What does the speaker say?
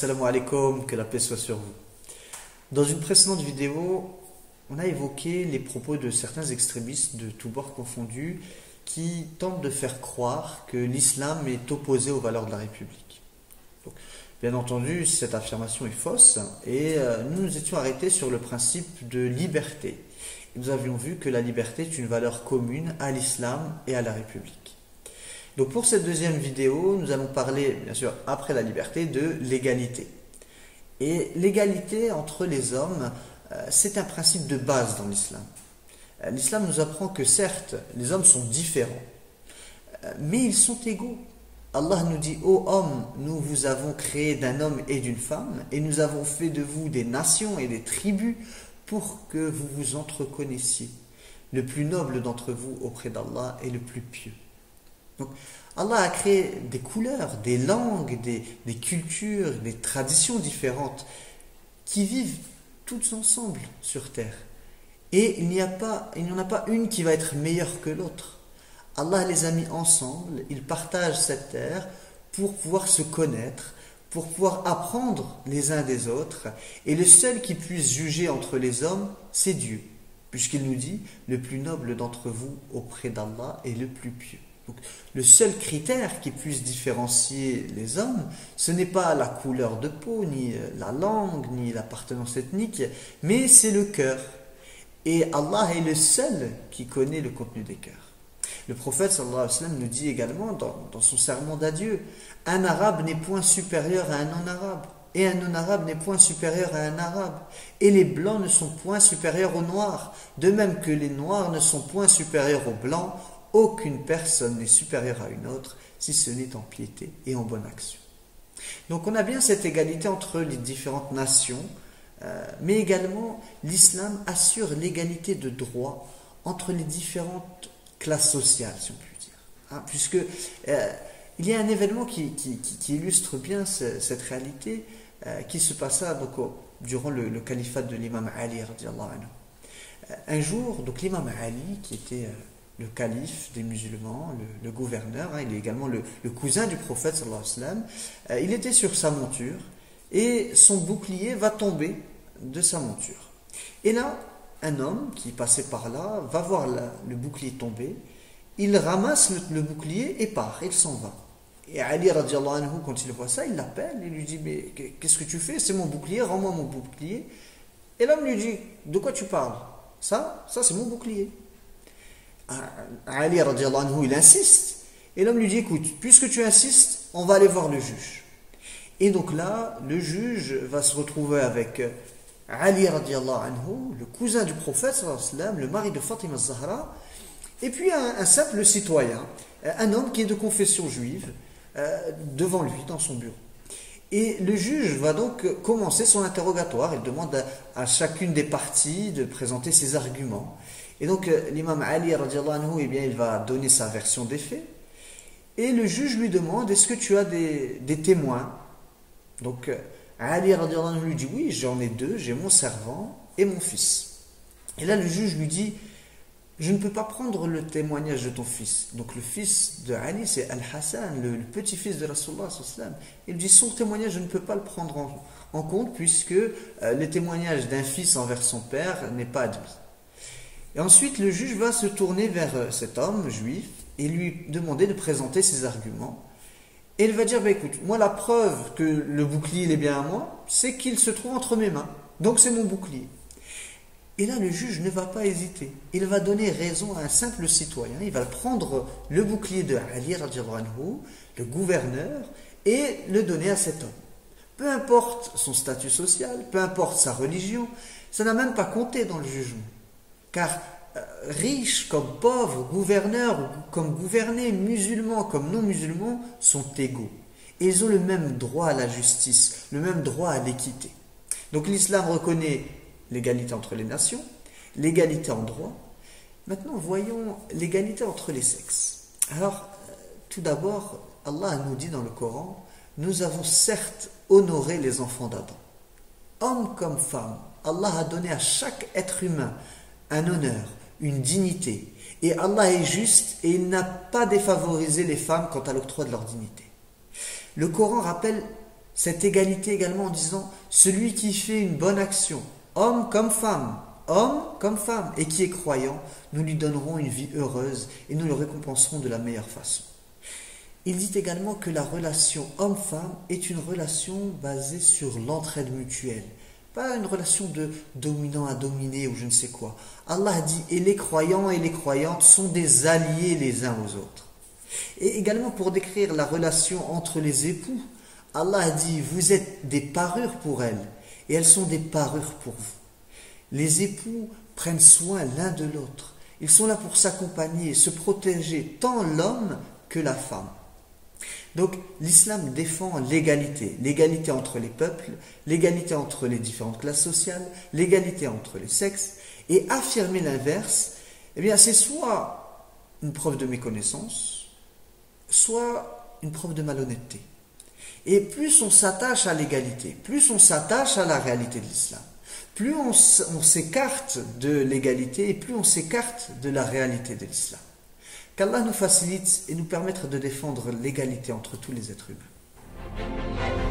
assalamu alaikum, que la paix soit sur vous. Dans une précédente vidéo, on a évoqué les propos de certains extrémistes de tous bords confondus qui tentent de faire croire que l'islam est opposé aux valeurs de la République. Donc, bien entendu, cette affirmation est fausse et nous nous étions arrêtés sur le principe de liberté. Et nous avions vu que la liberté est une valeur commune à l'islam et à la République. Donc pour cette deuxième vidéo, nous allons parler, bien sûr, après la liberté, de l'égalité. Et l'égalité entre les hommes, c'est un principe de base dans l'islam. L'islam nous apprend que certes, les hommes sont différents, mais ils sont égaux. Allah nous dit: ô hommes, nous vous avons créé d'un homme et d'une femme, et nous avons fait de vous des nations et des tribus pour que vous vous entreconnaissiez. Le plus noble d'entre vous auprès d'Allah est le plus pieux. Donc, Allah a créé des couleurs, des langues, des cultures, des traditions différentes qui vivent toutes ensemble sur terre. Et il n'y en a pas une qui va être meilleure que l'autre. Allah les a mis ensemble, ils partagent cette terre pour pouvoir se connaître, pour pouvoir apprendre les uns des autres. Et le seul qui puisse juger entre les hommes, c'est Dieu. Puisqu'il nous dit: le plus noble d'entre vous auprès d'Allah est le plus pieux. Donc, le seul critère qui puisse différencier les hommes, ce n'est pas la couleur de peau, ni la langue, ni l'appartenance ethnique, mais c'est le cœur. Et Allah est le seul qui connaît le contenu des cœurs. Le prophète sallallahu alayhi wa sallam nous dit également dans son sermon d'adieu: un arabe n'est point supérieur à un non-arabe, et un non-arabe n'est point supérieur à un arabe, et les blancs ne sont point supérieurs aux noirs, de même que les noirs ne sont point supérieurs aux blancs. Aucune personne n'est supérieure à une autre, si ce n'est en piété et en bonne action. Donc on a bien cette égalité entre les différentes nations, mais également l'islam assure l'égalité de droit entre les différentes classes sociales, si on peut dire. Puisque il y a un événement qui illustre bien cette réalité qui se passa durant le califat de l'imam Ali radiyallahu anhu. Un jour, donc l'imam Ali, qui était le calife des musulmans, le gouverneur, il est également le cousin du prophète sallallahu alayhi wa sallam, il était sur sa monture et son bouclier va tomber de sa monture. Et là, un homme qui passait par là va voir le bouclier tomber, il ramasse le bouclier et part, il s'en va. Et Ali radiallahu anhu, quand il voit ça, il l'appelle, il lui dit: mais qu'est-ce que tu fais? C'est mon bouclier, rends-moi mon bouclier. Et l'homme lui dit: de quoi tu parles? Ça c'est mon bouclier. Ali radiallahu anhu, il insiste. Et l'homme lui dit: écoute, puisque tu insistes, on va aller voir le juge. Et donc là, le juge va se retrouver avec Ali radiallahu anhu, le cousin du prophète sallallahu alayhi wa sallam, le mari de Fatima Zahra, et puis un simple citoyen, un homme qui est de confession juive, devant lui dans son bureau. Et le juge va donc commencer son interrogatoire. Il demande à chacune des parties de présenter ses arguments. Et donc l'imam Ali radiallahu anhu, il va donner sa version des faits. Et le juge lui demande: est-ce que tu as des témoins? Donc Ali radiallahu anhu lui dit: oui, j'en ai deux, j'ai mon servant et mon fils. Et là le juge lui dit: je ne peux pas prendre le témoignage de ton fils. Donc le fils de Ali, c'est Al-Hassan, le petit-fils de Rasulullah sallallahu alayhi wa sallam. Il dit: son témoignage, je ne peux pas le prendre en compte, puisque le témoignage d'un fils envers son père n'est pas admis. Et ensuite, le juge va se tourner vers cet homme juif et lui demander de présenter ses arguments. Et il va dire: écoute, moi la preuve que le bouclier il est bien à moi, c'est qu'il se trouve entre mes mains. Donc c'est mon bouclier. Et là, le juge ne va pas hésiter. Il va donner raison à un simple citoyen. Il va prendre le bouclier de Ali radiallahu anhu, le gouverneur, et le donner à cet homme. Peu importe son statut social, peu importe sa religion, ça n'a même pas compté dans le jugement. Car riches comme pauvres, gouverneurs comme gouvernés, musulmans comme non-musulmans sont égaux. Et ils ont le même droit à la justice, le même droit à l'équité. Donc l'islam reconnaît l'égalité entre les nations, l'égalité en droit. Maintenant, voyons l'égalité entre les sexes. Alors, tout d'abord, Allah nous dit dans le Coran: nous avons certes honoré les enfants d'Adam. Hommes comme femmes, Allah a donné à chaque être humain un honneur, une dignité. Et Allah est juste et il n'a pas défavorisé les femmes quant à l'octroi de leur dignité. Le Coran rappelle cette égalité également en disant celui qui fait une bonne action, homme comme femme, et qui est croyant, nous lui donnerons une vie heureuse et nous le récompenserons de la meilleure façon. Il dit également que la relation homme-femme est une relation basée sur l'entraide mutuelle, pas une relation de dominant à dominé ou je ne sais quoi. Allah dit et les croyants et les croyantes sont des alliés les uns aux autres. Et également pour décrire la relation entre les époux, Allah dit vous êtes des parures pour elles et elles sont des parures pour vous. Les époux prennent soin l'un de l'autre. Ils sont là pour s'accompagner, se protéger, tant l'homme que la femme. Donc l'islam défend l'égalité, l'égalité entre les peuples, l'égalité entre les différentes classes sociales, l'égalité entre les sexes, et affirmer l'inverse, eh bien c'est soit une preuve de méconnaissance, soit une preuve de malhonnêteté. Et plus on s'attache à l'égalité, plus on s'attache à la réalité de l'islam, plus on s'écarte de l'égalité et plus on s'écarte de la réalité de l'islam. Qu'Allah nous facilite et nous permette de défendre l'égalité entre tous les êtres humains.